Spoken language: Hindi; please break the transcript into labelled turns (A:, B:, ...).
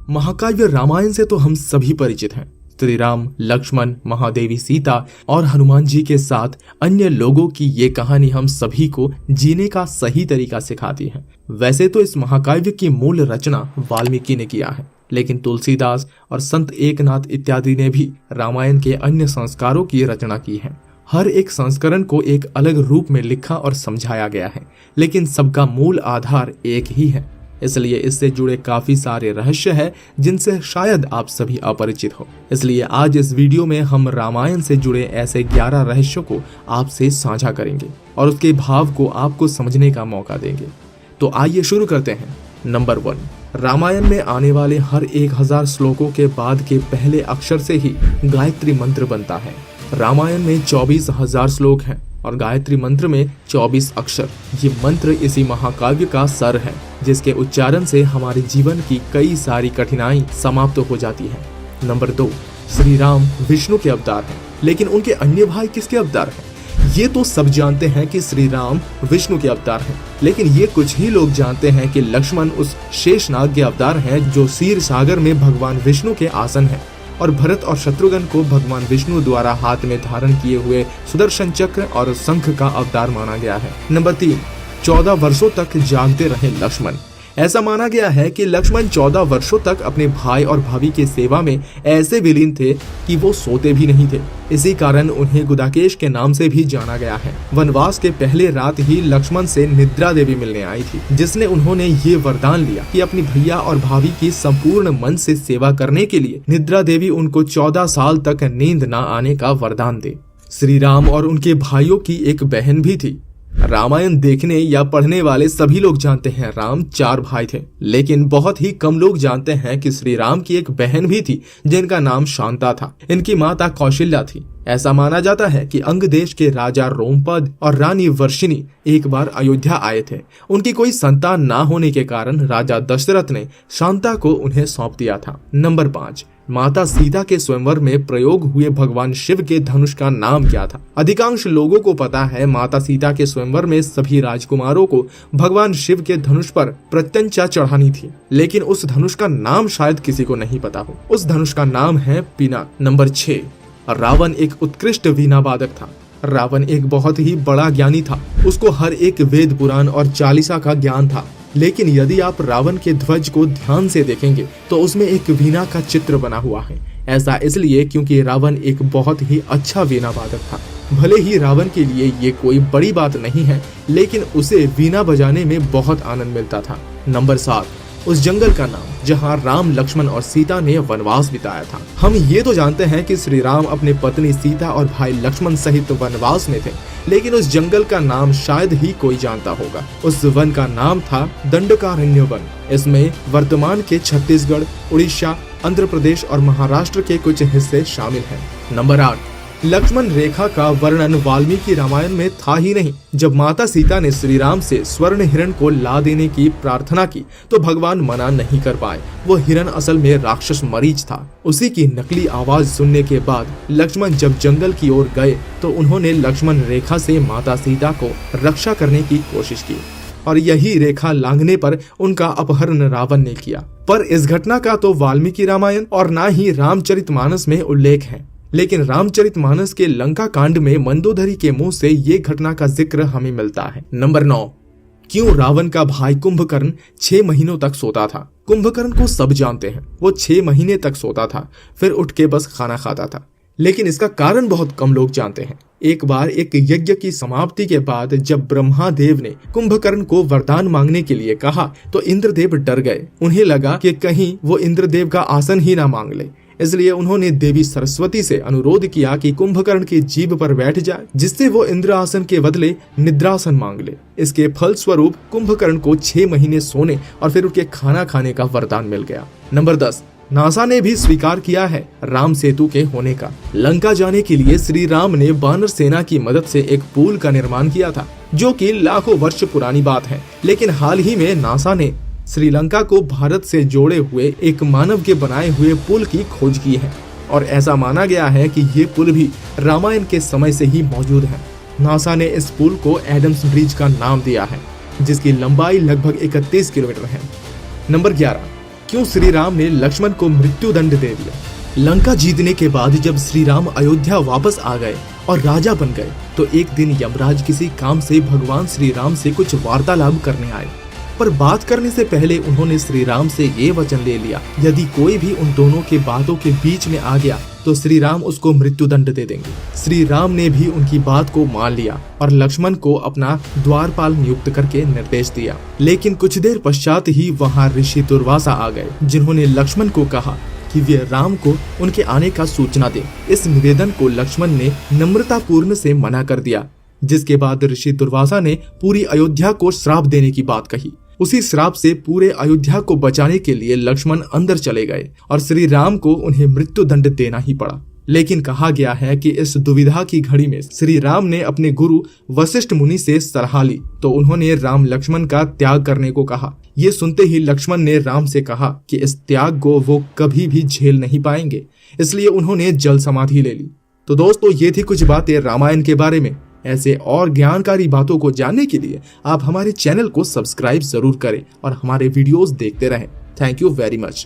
A: महाकाव्य रामायण से तो हम सभी परिचित हैं। श्री राम, लक्ष्मण, महादेवी सीता और हनुमान जी के साथ अन्य लोगों की ये कहानी हम सभी को जीने का सही तरीका सिखाती है। वैसे तो इस महाकाव्य की मूल रचना वाल्मीकि ने किया है, लेकिन तुलसीदास और संत एकनाथ इत्यादि ने भी रामायण के अन्य संस्कारों की रचना की है। हर एक संस्करण को एक अलग रूप में लिखा और समझाया गया है, लेकिन सबका मूल आधार एक ही है। इसलिए इससे जुड़े काफी सारे रहस्य हैं जिनसे शायद आप सभी अपरिचित हो। इसलिए आज इस वीडियो में हम रामायण से जुड़े ऐसे 11 रहस्यों को आपसे साझा करेंगे और उसके भाव को आपको समझने का मौका देंगे। तो आइए शुरू करते हैं। नंबर 1, रामायण में आने वाले हर 1000 श्लोकों के बाद के पहले अक्षर से ही गायत्री मंत्र बनता है। रामायण में 24,000 श्लोक हैं और गायत्री मंत्र में 24 अक्षर। ये मंत्र इसी महाकाव्य का सर है, जिसके उच्चारण से हमारे जीवन की कई सारी कठिनाई समाप्त हो जाती है। नंबर 2, श्री राम विष्णु के अवतार हैं, लेकिन उनके अन्य भाई किसके अवतार हैं? ये तो सब जानते हैं कि श्री राम विष्णु के अवतार हैं, लेकिन ये कुछ ही लोग जानते हैं कि लक्ष्मण उस शेषनाग के अवतार हैं जो क्षीर सागर में भगवान विष्णु के आसन है, और भरत और शत्रुघ्न को भगवान विष्णु द्वारा हाथ में धारण किए हुए सुदर्शन चक्र और शंख का अवतार माना गया है। नंबर 3, 14 वर्षों तक जागते रहे लक्ष्मण। ऐसा माना गया है कि लक्ष्मण 14 वर्षों तक अपने भाई और भाभी की सेवा में ऐसे विलीन थे कि वो सोते भी नहीं थे। इसी कारण उन्हें गुदाकेश के नाम से भी जाना गया है। वनवास के पहले रात ही लक्ष्मण से निद्रा देवी मिलने आई थी, जिसने उन्होंने ये वरदान लिया कि अपनी भैया और भाभी की संपूर्ण मन से सेवा करने के लिए निद्रा देवी उनको 14 साल तक नींद न आने का वरदान दे। श्री राम और उनके भाइयों की एक बहन भी थी। रामायण देखने या पढ़ने वाले सभी लोग जानते हैं राम 4 भाई थे, लेकिन बहुत ही कम लोग जानते हैं कि श्री राम की एक बहन भी थी जिनका नाम शांता था। इनकी माता कौशल्या थी। ऐसा माना जाता है कि अंग देश के राजा रोमपद और रानी वर्षिनी एक बार अयोध्या आए थे। उनकी कोई संतान ना होने के कारण राजा दशरथ ने शांता को उन्हें सौंप दिया था। नंबर 5, माता सीता के स्वयंवर में प्रयोग हुए भगवान शिव के धनुष का नाम क्या था? अधिकांश लोगों को पता है माता सीता के स्वयंवर में सभी राजकुमारों को भगवान शिव के धनुष पर प्रत्यंचा चढ़ानी थी, लेकिन उस धनुष का नाम शायद किसी को नहीं पता हो। उस धनुष का नाम है पिनाक। नंबर 6, रावण एक उत्कृष्ट वीणा वादक था। रावण एक बहुत ही बड़ा ज्ञानी था। उसको हर एक वेद पुराण और चालीसा का ज्ञान था, लेकिन यदि आप रावण के ध्वज को ध्यान से देखेंगे तो उसमें एक वीणा का चित्र बना हुआ है। ऐसा इसलिए क्योंकि रावण एक बहुत ही अच्छा वीणा वादक था। भले ही रावण के लिए ये कोई बड़ी बात नहीं है, लेकिन उसे वीणा बजाने में बहुत आनंद मिलता था। नंबर 7, उस जंगल का नाम जहाँ राम, लक्ष्मण और सीता ने वनवास बिताया था। हम ये तो जानते हैं कि श्री राम अपने पत्नी सीता और भाई लक्ष्मण सहित वनवास में थे, लेकिन उस जंगल का नाम शायद ही कोई जानता होगा। उस वन का नाम था दंडकारण्य वन। इसमें वर्तमान के छत्तीसगढ़, उड़ीसा, आंध्र प्रदेश और महाराष्ट्र के कुछ हिस्से शामिल हैं। नंबर 8, लक्ष्मण रेखा का वर्णन वाल्मीकि रामायण में था ही नहीं। जब माता सीता ने श्री राम से स्वर्ण हिरण को ला देने की प्रार्थना की तो भगवान मना नहीं कर पाए। वो हिरण असल में राक्षस मरीच था। उसी की नकली आवाज सुनने के बाद लक्ष्मण जब जंगल की ओर गए तो उन्होंने लक्ष्मण रेखा से माता सीता को रक्षा करने की कोशिश की, और यही रेखा लांघने पर उनका अपहरण रावण ने किया। पर इस घटना का तो वाल्मीकि रामायण और ना ही रामचरितमानस में उल्लेख है, लेकिन रामचरितमानस के लंका कांड में मंदोदरी के मुंह से ये घटना का जिक्र हमें मिलता है। नंबर 9, क्यों रावण का भाई कुंभकर्ण 6 महीनों तक सोता था? कुंभकर्ण को सब जानते हैं। वो 6 महीने तक सोता था, फिर उठ के बस खाना खाता था, लेकिन इसका कारण बहुत कम लोग जानते हैं। एक बार एक यज्ञ की समाप्ति के बाद जब ब्रह्मा देव ने कुंभकर्ण को वरदान मांगने के लिए कहा तो इंद्रदेव डर गए। उन्हें लगा कि कहीं वो इंद्रदेव का आसन ही ना मांग ले, इसलिए उन्होंने देवी सरस्वती से अनुरोध किया कि कुंभकर्ण की जीभ पर बैठ जाए, जिससे वो इंद्रासन के बदले निद्रासन मांग ले। इसके फलस्वरूप कुंभकर्ण को 6 महीने सोने और फिर उनके खाना खाने का वरदान मिल गया। नंबर 10, नासा ने भी स्वीकार किया है राम सेतु के होने का। लंका जाने के लिए श्री राम ने वानर सेना की मदद से एक पुल का निर्माण किया था, जो कि लाखों वर्ष पुरानी बात है। लेकिन हाल ही में नासा ने श्रीलंका को भारत से जोड़े हुए एक मानव के बनाए हुए पुल की खोज की है, और ऐसा माना गया है कि ये पुल भी रामायण के समय से ही मौजूद है। नासा ने इस पुल को एडम्स ब्रिज का नाम दिया है, जिसकी लंबाई लगभग 31 किलोमीटर है। नंबर 11, क्यों श्री राम ने लक्ष्मण को मृत्यु दंड दे दिया। लंका जीतने के बाद जब श्री राम अयोध्या वापस आ गए और राजा बन गए तो एक दिन यमराज किसी काम से भगवान श्री राम से कुछ वार्तालाप करने आए, पर बात करने से पहले उन्होंने श्री राम से ये वचन ले लिया, यदि कोई भी उन दोनों के बातों के बीच में आ गया तो श्री राम उसको मृत्यु दंड दे देंगे। श्री राम ने भी उनकी बात को मान लिया और लक्ष्मण को अपना द्वारपाल नियुक्त करके निर्देश दिया। लेकिन कुछ देर पश्चात ही वहाँ ऋषि दुर्वासा आ गए, जिन्होंने लक्ष्मण को कहा कि वे राम को उनके आने का सूचना दें। इस निवेदन को लक्ष्मण ने नम्रतापूर्ण से मना कर दिया, जिसके बाद ऋषि दुर्वासा ने पूरी अयोध्या को श्राप देने की बात कही। उसी श्राप से पूरे अयोध्या को बचाने के लिए लक्ष्मण अंदर चले गए और श्री राम को उन्हें मृत्यु दंड देना ही पड़ा। लेकिन कहा गया है कि इस दुविधा की घड़ी में श्री राम ने अपने गुरु वशिष्ठ मुनि से सलाह ली तो उन्होंने राम लक्ष्मण का त्याग करने को कहा। ये सुनते ही लक्ष्मण ने राम से कहा कि इस त्याग को वो कभी भी झेल नहीं पाएंगे, इसलिए उन्होंने जल समाधि ले ली। तो दोस्तों, ये थी कुछ बातें रामायण के बारे में। ऐसे और ज्ञानकारी बातों को जानने के लिए आप हमारे चैनल को सब्सक्राइब जरूर करें और हमारे वीडियोस देखते रहें। Thank you very much.